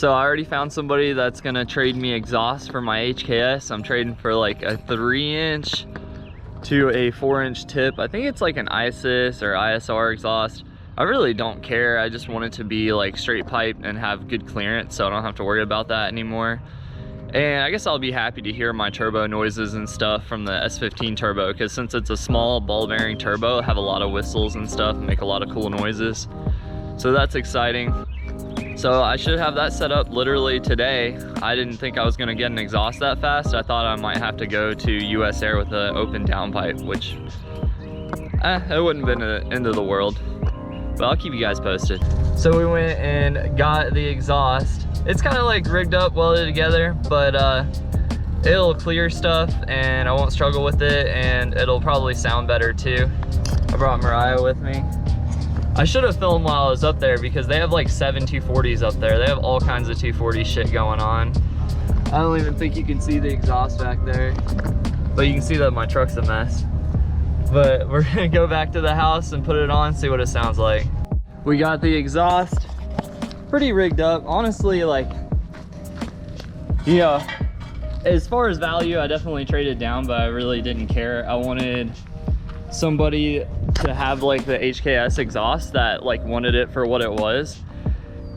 So I already found somebody that's gonna trade me exhaust for my HKS. I'm trading for like a 3-inch to a 4-inch tip. I think it's like an ISIS or ISR exhaust. I really don't care. I just want it to be like straight pipe and have good clearance, so I don't have to worry about that anymore. And I guess I'll be happy to hear my turbo noises and stuff from the S15 turbo, because since it's a small ball bearing turbo, I have a lot of whistles and stuff and make a lot of cool noises. So that's exciting. So I should have that set up literally today. I didn't think I was gonna get an exhaust that fast. I thought I might have to go to US Air with an open downpipe, which it wouldn't have been the end of the world. But I'll keep you guys posted. So we went and got the exhaust. It's kind of like rigged up, welded together, but it'll clear stuff and I won't struggle with it, and it'll probably sound better too. I brought Mariah with me. I should have filmed while I was up there because they have like 7 240s up there. They have all kinds of 240 shit going on. I don't even think you can see the exhaust back there, but you can see that my truck's a mess. But we're gonna go back to the house and put it on, see what it sounds like. We got the exhaust pretty rigged up. Honestly, like, you know, as far as value, I definitely traded down, but I really didn't care. I wanted somebody to have like the HKS exhaust that like wanted it for what it was.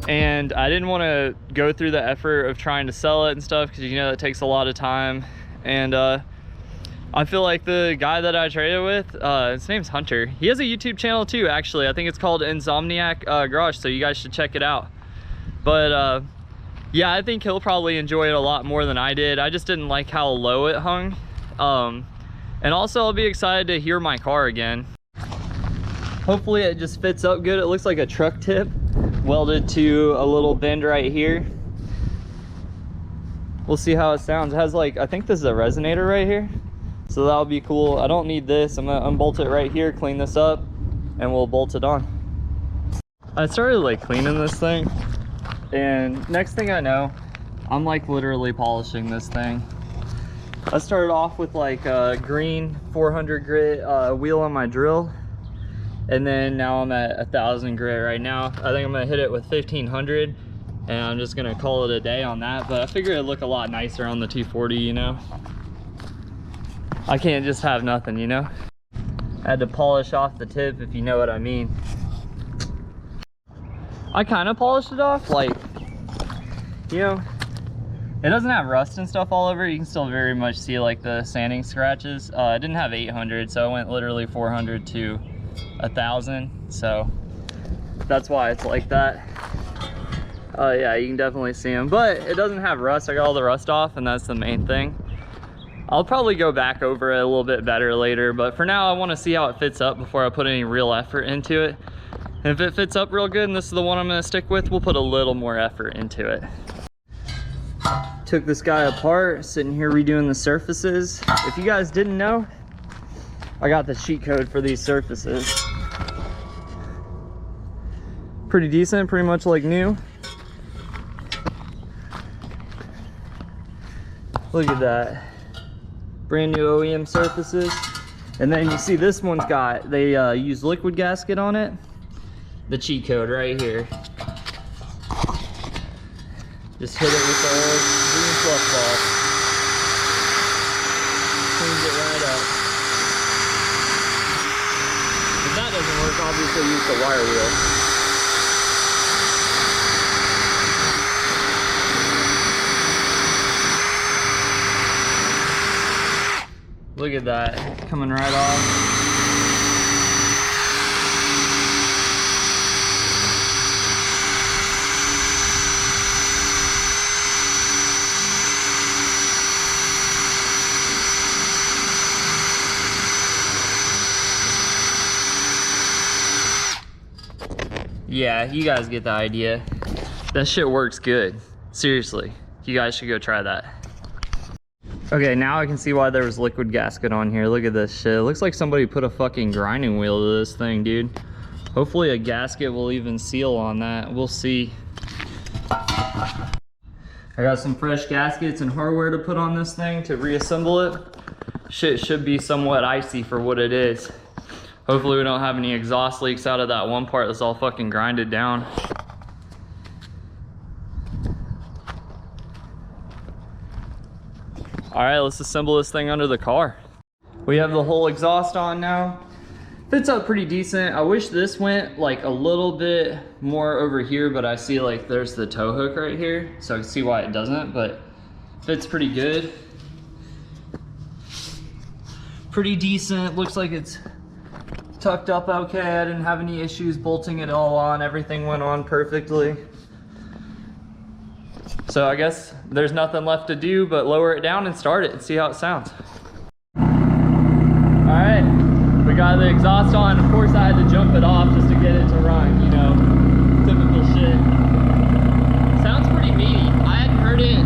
And I didn't want to go through the effort of trying to sell it and stuff, because you know that takes a lot of time. And I feel like the guy that I traded with, his name's Hunter. He has a YouTube channel too, actually. I think it's called Insomniac Garage, so you guys should check it out. But yeah, I think he'll probably enjoy it a lot more than I did. I just didn't like how low it hung. And also I'll be excited to hear my car again. Hopefully it just fits up good. It looks like a truck tip welded to a little bend right here. We'll see how it sounds. It has like, I think this is a resonator right here. So that'll be cool. I don't need this. I'm gonna unbolt it right here, clean this up, and we'll bolt it on. I started like cleaning this thing, and next thing I know, I'm like literally polishing this thing. I started off with like a green 400 grit wheel on my drill, and then now I'm at 1000 grit right now. I think I'm gonna hit it with 1500, and I'm just gonna call it a day on that. But I figured it'd look a lot nicer on the 240, you know. I can't just have nothing, you know. I had to polish off the tip, if you know what I mean. I kind of polished it off, like, you know, it doesn't have rust and stuff all over. You can still very much see like the sanding scratches. I didn't have 800, so I went literally 400 to 1000, so that's why it's like that. Yeah, you can definitely see them, but it doesn't have rust. I got all the rust off, and that's the main thing. I'll probably go back over it a little bit better later, but for now I want to see how it fits up before I put any real effort into it. And if it fits up real good and this is the one I'm going to stick with, we'll put a little more effort into it. Took this guy apart, sitting here redoing the surfaces. If you guys didn't know, I got the cheat code for these surfaces. Pretty decent, pretty much like new. Look at that. Brand new OEM surfaces. And then you see this one's got, they use liquid gasket on it. The cheat code right here. Just hit it with the old green fluff ball. Cleans it right up. If that doesn't work, obviously use the wire wheel. Look at that, coming right off. Yeah, you guys get the idea. That shit works good. Seriously, you guys should go try that. Okay, now I can see why there was liquid gasket on here. Look at this shit. It looks like somebody put a fucking grinding wheel to this thing, dude. Hopefully a gasket will even seal on that. We'll see. I got some fresh gaskets and hardware to put on this thing to reassemble it. Shit should be somewhat icy for what it is. Hopefully we don't have any exhaust leaks out of that one part that's all fucking grinded down. All right, let's assemble this thing under the car. We have the whole exhaust on now. Fits up pretty decent. I wish this went like a little bit more over here, but I see like there's the tow hook right here, so I can see why it doesn't, but fits pretty good. Pretty decent. Looks like it's tucked up okay. I didn't have any issues bolting it all on. Everything went on perfectly. So I guess there's nothing left to do but lower it down and start it and see how it sounds. All right, we got the exhaust on. Of course I had to jump it off just to get it to run, you know, typical shit. Sounds pretty meaty. I hadn't heard it.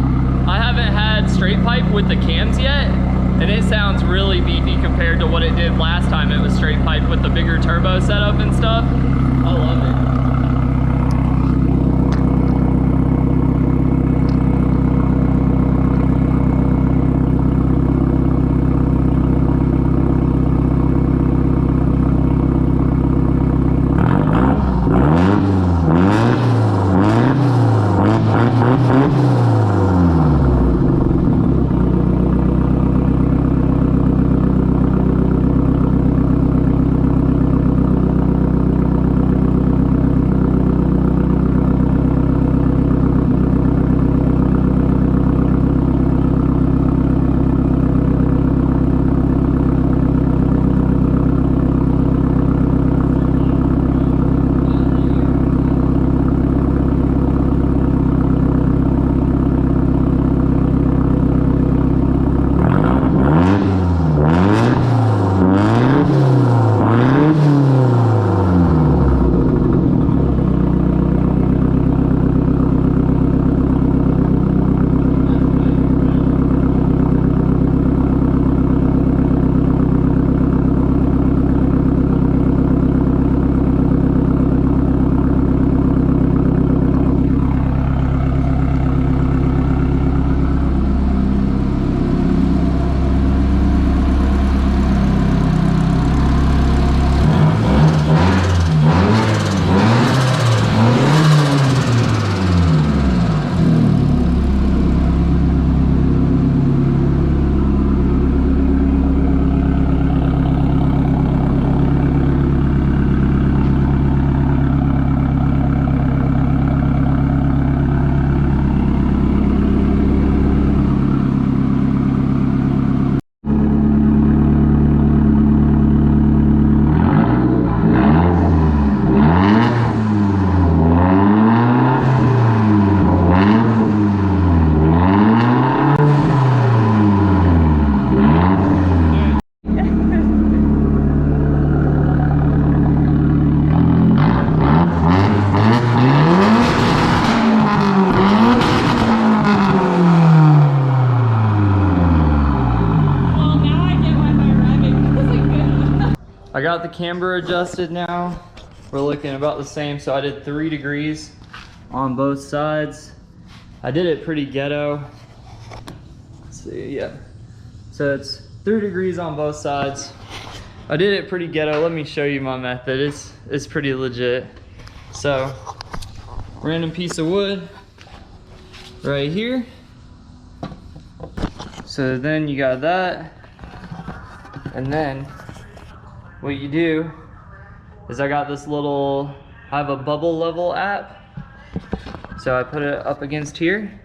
I haven't had straight pipe with the cams yet, and it sounds really beefy compared to what it did last time it was straight pipe with the bigger turbo setup and stuff. I love it. I got the camber adjusted now. We're looking about the same. So I did 3 degrees on both sides. I did it pretty ghetto. Let's see, yeah. So it's 3 degrees on both sides. I did it pretty ghetto. Let me show you my method. It's pretty legit. So, random piece of wood right here. So then you got that. And then what you do is I got this little, I have a bubble level app. So I put it up against here.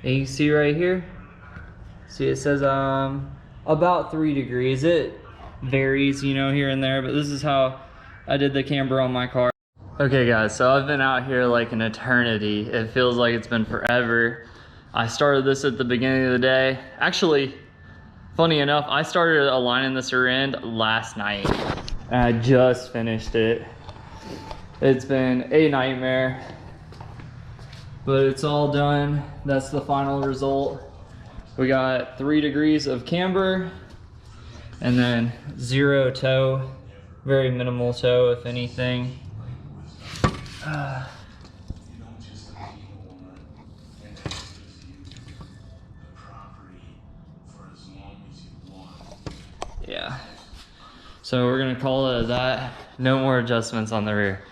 And you can see right here. See it says about 3 degrees. It varies, you know, here and there, but this is how I did the camber on my car. Okay guys, so I've been out here like an eternity. It feels like it's been forever. I started this at the beginning of the day. Actually, funny enough, I started aligning this rear end last night and I just finished it. It's been a nightmare, but it's all done. That's the final result. We got 3 degrees of camber and then 0 toe, very minimal toe if anything. Yeah, so we're gonna call it that. No more adjustments on the rear.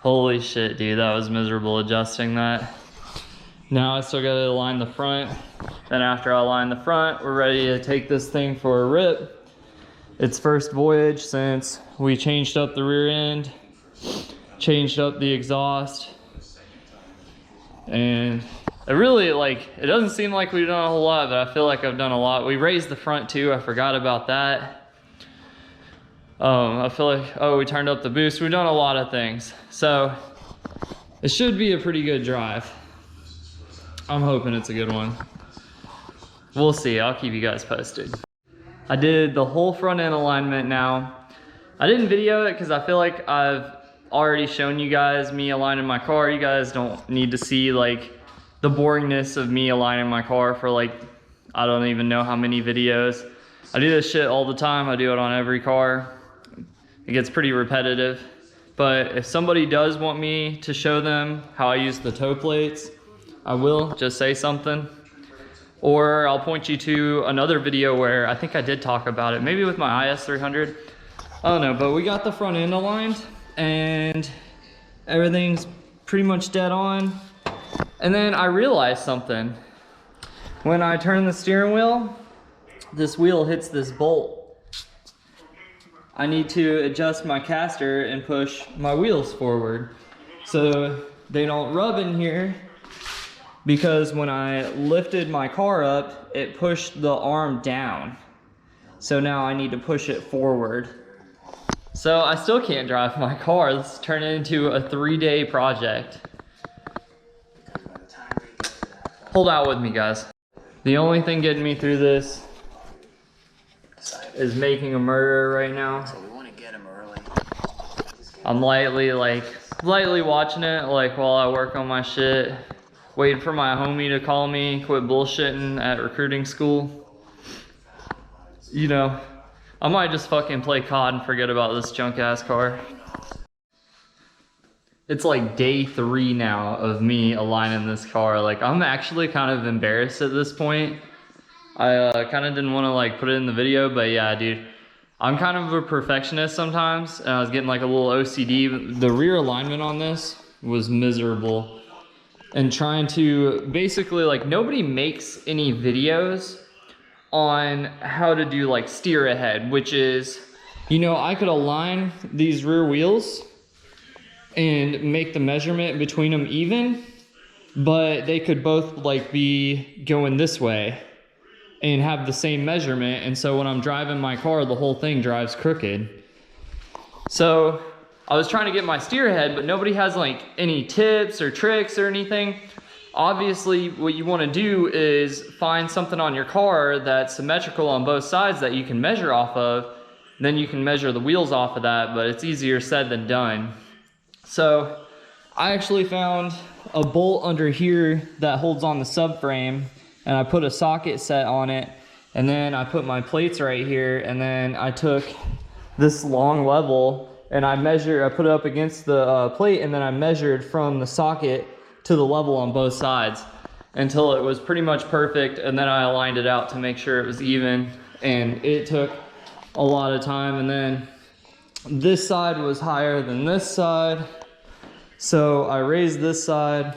Holy shit, dude, that was miserable adjusting that. Now I still gotta align the front. Then after I align the front, we're ready to take this thing for a rip. It's first voyage since we changed up the rear end, changed up the exhaust, and it really, like, it doesn't seem like we've done a whole lot, but I feel like I've done a lot. We raised the front too, I forgot about that. I feel like, oh, we turned up the boost. We've done a lot of things. So it should be a pretty good drive. I'm hoping it's a good one. We'll see, I'll keep you guys posted. I did the whole front end alignment now. I didn't video it because I feel like I've already shown you guys me aligning my car. You guys don't need to see like the boringness of me aligning my car for like, I don't even know how many videos. I do this shit all the time. I do it on every car. It gets pretty repetitive. But if somebody does want me to show them how I use the toe plates, I will. Just say something. Or I'll point you to another video where I think I did talk about it, maybe with my IS300. I don't know, but we got the front end aligned and everything's pretty much dead on. And then I realized something. When I turn the steering wheel, this wheel hits this bolt. I need to adjust my caster and push my wheels forward so they don't rub in here, because when I lifted my car up, it pushed the arm down. So now I need to push it forward. So I still can't drive my car. Let's turn it into a 3-day project. Hold out with me, guys. The only thing getting me through this is making a murderer right now. So we want to get him early. I'm lightly watching it like while I work on my shit. Waiting for my homie to call me, quit bullshitting at recruiting school. You know, I might just fucking play COD and forget about this junk ass car. It's like day 3 now of me aligning this car. Like, I'm actually kind of embarrassed at this point. I kind of didn't want to like put it in the video, but yeah, dude, I'm kind of a perfectionist sometimes, and I was getting like a little OCD. The rear alignment on this was miserable. And trying to basically, like, nobody makes any videos on how to do like steer ahead, which is, you know, I could align these rear wheels and make the measurement between them even, but they could both like be going this way and have the same measurement. And so when I'm driving my car, the whole thing drives crooked. So I was trying to get my steer ahead, but nobody has like any tips or tricks or anything. Obviously, what you want to do is find something on your car that's symmetrical on both sides that you can measure off of. Then you can measure the wheels off of that, but it's easier said than done. So I actually found a bolt under here that holds on the subframe, and I put a socket set on it, and then I put my plates right here, and then I took this long level and I put it up against the plate, and then I measured from the socket to the level on both sides until it was pretty much perfect, and then I aligned it out to make sure it was even, and it took a lot of time. And then this side was higher than this side, so I raised this side,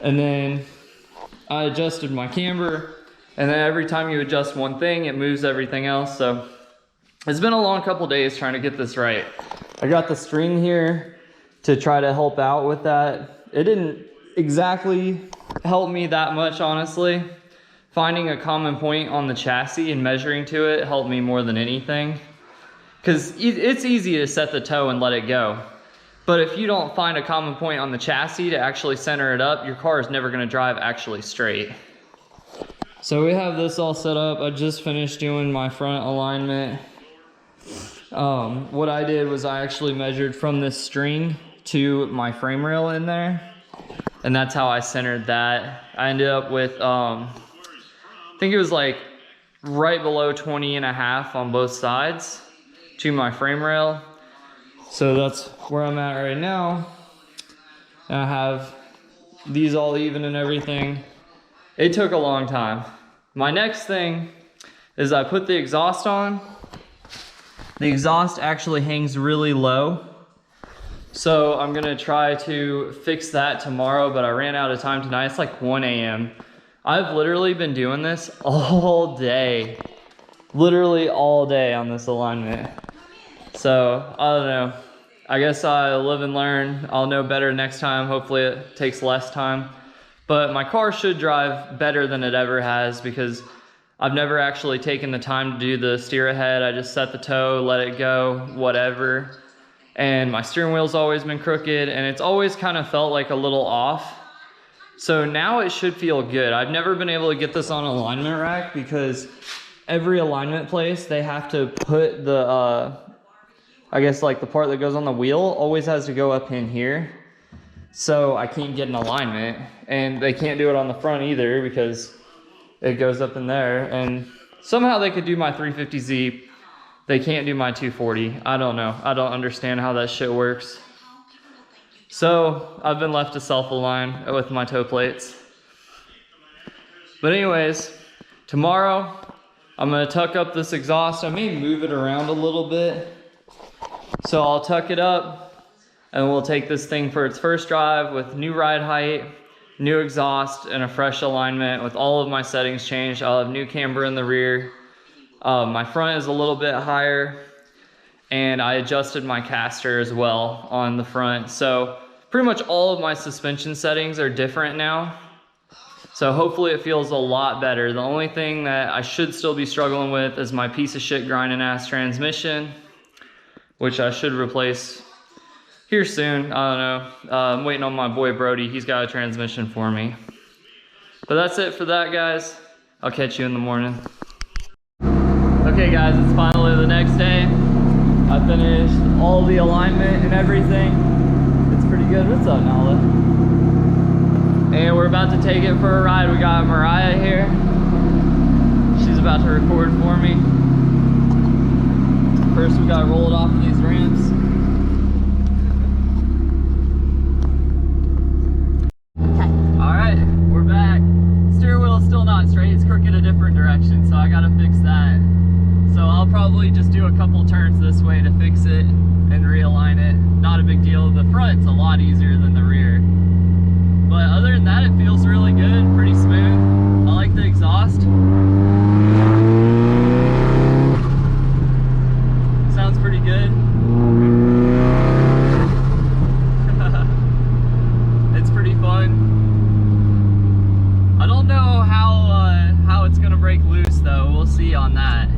and then I adjusted my camber, and then every time you adjust one thing, it moves everything else. So it's been a long couple days trying to get this right. I got the string here to try to help out with that. It didn't exactly help me that much, honestly. Finding a common point on the chassis and measuring to it helped me more than anything. Because it's easy to set the toe and let it go. But if you don't find a common point on the chassis to actually center it up, your car is never going to drive actually straight. So we have this all set up. I just finished doing my front alignment. What I did was I actually measured from this string to my frame rail in there, and that's how I centered that. I ended up with, I think it was like right below 20.5 on both sides to my frame rail. So that's where I'm at right now. And I have these all even and everything. It took a long time. My next thing is I put the exhaust on. The exhaust actually hangs really low. So I'm gonna try to fix that tomorrow, but I ran out of time tonight. It's like 1 a.m. I've literally been doing this all day. Literally all day on this alignment. So, I don't know. I guess I live and learn. I'll know better next time. Hopefully it takes less time. But my car should drive better than it ever has because I've never actually taken the time to do the steer ahead. I just set the toe, let it go, whatever. And my steering wheel's always been crooked and it's always kind of felt like a little off. So now it should feel good. I've never been able to get this on an alignment rack because every alignment place, they have to put the, I guess like the part that goes on the wheel always has to go up in here. So I can't get an alignment and they can't do it on the front either because it goes up in there. And somehow they could do my 350Z. They can't do my 240. I don't know. I don't understand how that shit works. So I've been left to self-align with my toe plates. But anyways, tomorrow I'm gonna tuck up this exhaust. I may move it around a little bit. So I'll tuck it up and we'll take this thing for its first drive with new ride height, new exhaust, and a fresh alignment with all of my settings changed. I'll have new camber in the rear. My front is a little bit higher and I adjusted my caster as well on the front. So pretty much all of my suspension settings are different now. So hopefully it feels a lot better. The only thing that I should still be struggling with is my piece of shit grinding ass transmission, which I should replace here soon. I don't know. I'm waiting on my boy Brody. He's got a transmission for me. But that's it for that, guys. I'll catch you in the morning. Okay guys, it's finally the next day. I finished all the alignment and everything. It's pretty good. What's up, Nala? And we're about to take it for a ride. We got Mariah here. She's about to record for me. First we gotta roll it off of these ramps. Okay. Alright, we're back. Steering wheel's still not straight, it's crooked a different direction, so I gotta fix that. So I'll probably just do a couple turns this way to fix it and realign it. Not a big deal. The front's a lot easier than the rear. But other than that, it feels really good, pretty smooth. I like the exhaust. Sounds pretty good. It's pretty fun. I don't know how it's gonna break loose though. We'll see on that.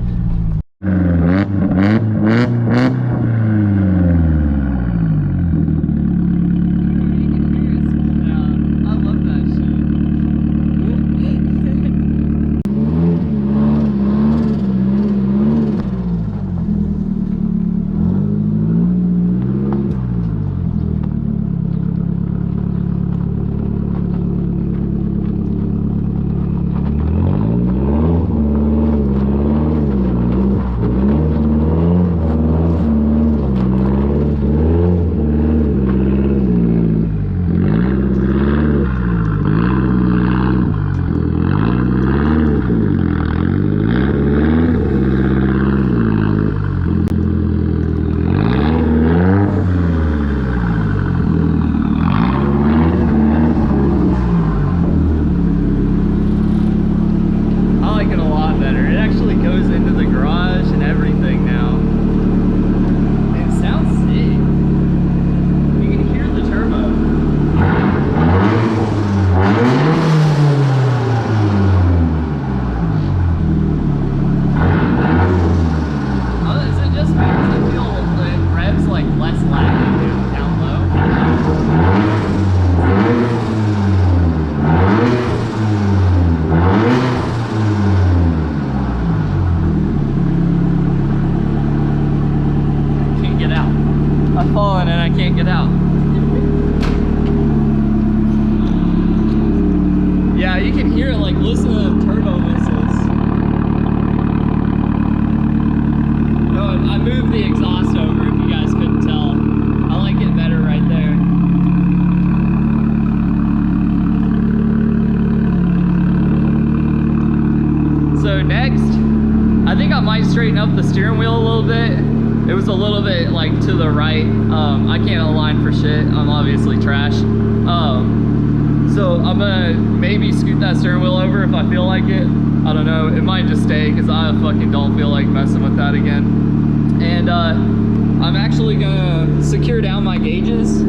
I've fallen and I can't get out. Yeah, you can hear it, like, listen to the turbo whistles. Oh, I moved the exhaust over, if you guys couldn't tell. I like it better right there. So next, I think I might straighten up the steering wheel a little bit. It was a little bit like to the right. I can't align for shit. I'm obviously trash. So I'm gonna maybe scoot that steering wheel over if I feel like it. I don't know. It might just stay because I fucking don't feel like messing with that again. And I'm actually gonna secure down my gauges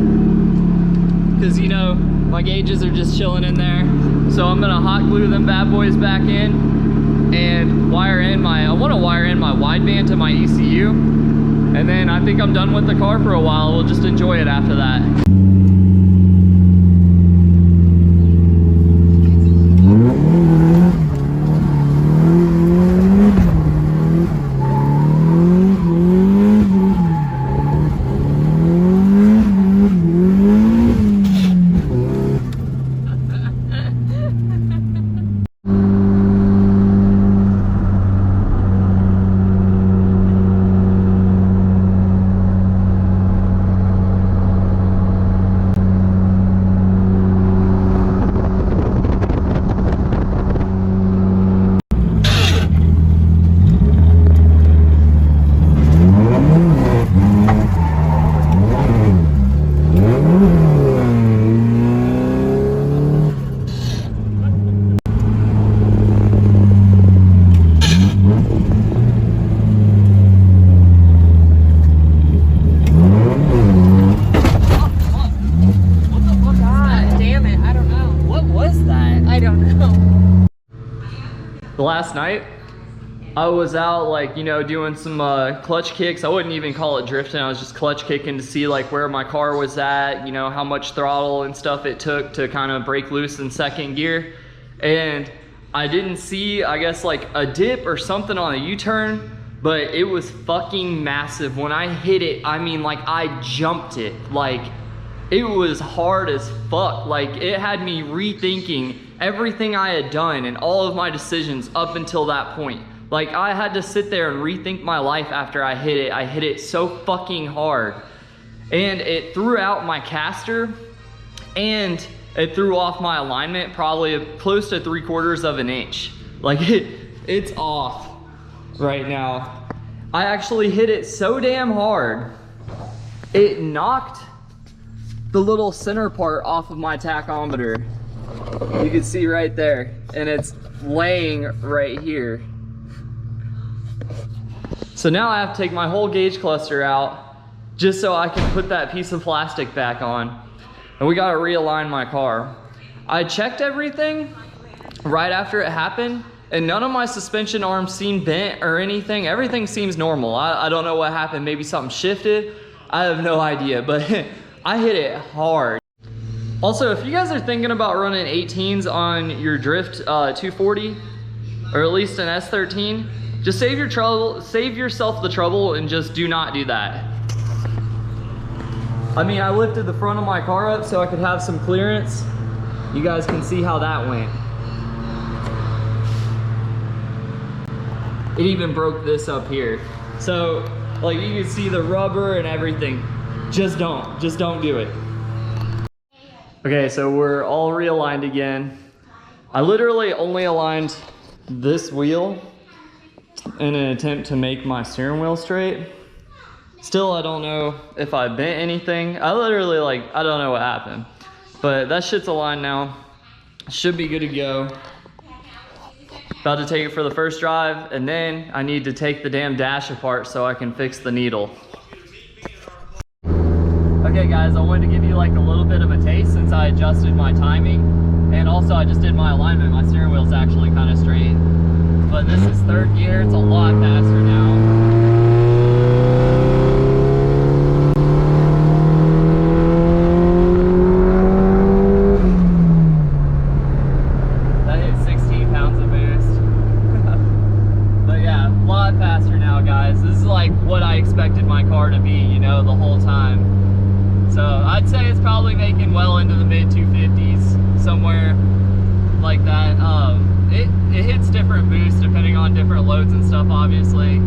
because, you know, my gauges are just chilling in there. So I'm gonna hot glue them bad boys back in and wire in I want to wire in my wideband to my ECU. And then I think I'm done with the car for a while. We'll just enjoy it after that. Last night I was out, like, you know, doing some clutch kicks. I wouldn't even call it drifting. I was just clutch kicking to see like where my car was at, you know, how much throttle and stuff it took to kind of break loose in second gear. And I didn't see, I guess, like a dip or something on a U-turn, but it was fucking massive. When I hit it, I mean, like, I jumped it. Like, it was hard as fuck. Like, it had me rethinking everything I had done and all of my decisions up until that point. Like, I had to sit there and rethink my life after I hit it. I hit it so fucking hard. And it threw out my caster and it threw off my alignment probably close to 3/4 of an inch. Like, it's off right now. I actually hit it so damn hard, it knocked the little center part off of my tachometer. You can see right there, and it's laying right here. So now I have to take my whole gauge cluster out just so I can put that piece of plastic back on. And we gotta realign my car. I checked everything right after it happened, and none of my suspension arms seem bent or anything. Everything seems normal. I don't know what happened. Maybe something shifted. I have no idea, but I hit it hard. Also, if you guys are thinking about running 18s on your Drift 240, or at least an S13, just save yourself the trouble and just do not do that. I mean, I lifted the front of my car up so I could have some clearance. You guys can see how that went. It even broke this up here. So, like, you can see the rubber and everything. Just don't do it. Okay, so we're all realigned again. I literally only aligned this wheel in an attempt to make my steering wheel straight. Still, I don't know if I bent anything. I literally, like, I don't know what happened. But that shit's aligned now. Should be good to go. About to take it for the first drive, and then I need to take the damn dash apart so I can fix the needle. Okay guys, I wanted to give you like a little bit of a taste since I adjusted my timing. And also I just did my alignment. My steering wheel's actually kind of straight. But this is third gear, it's a lot faster now. Expected my car to be, you know, the whole time. So I'd say it's probably making well into the mid 250s, somewhere like that. It hits different boosts depending on different loads and stuff, obviously.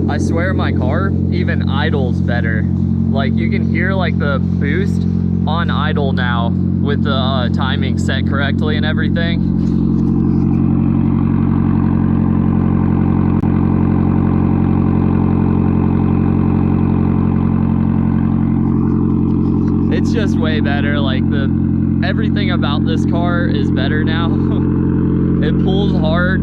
I swear my car even idles better. Like, you can hear like the boost on idle now with the timing set correctly and everything. way better. Like everything about this car is better now. It pulls hard.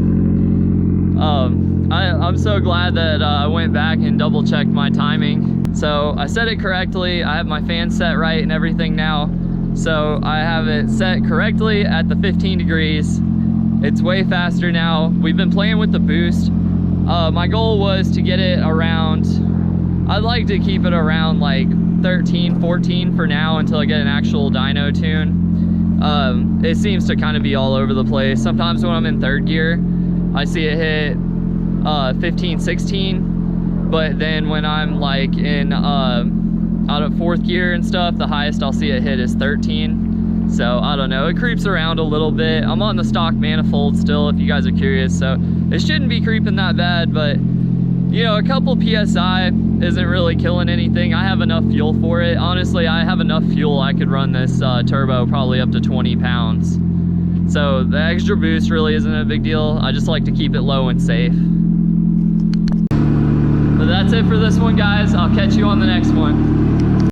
I'm so glad that I went back and double checked my timing. So I set it correctly. I have my fan set right and everything now. So I have it set correctly at the 15 degrees. It's way faster now. We've been playing with the boost. My goal was to get it around, I'd like to keep it around like 13, 14 for now until I get an actual dyno tune. It seems to kind of be all over the place. Sometimes when I'm in third gear, I see it hit 15, 16, but then when I'm like in out of fourth gear and stuff, the highest I'll see it hit is 13. So I don't know, it creeps around a little bit. I'm on the stock manifold still, if you guys are curious, so it shouldn't be creeping that bad, but you know, a couple PSI isn't really killing anything. I have enough fuel for it. Honestly, I have enough fuel, I could run this turbo probably up to 20 pounds. So the extra boost really isn't a big deal. I just like to keep it low and safe. But that's it for this one, guys. I'll catch you on the next one.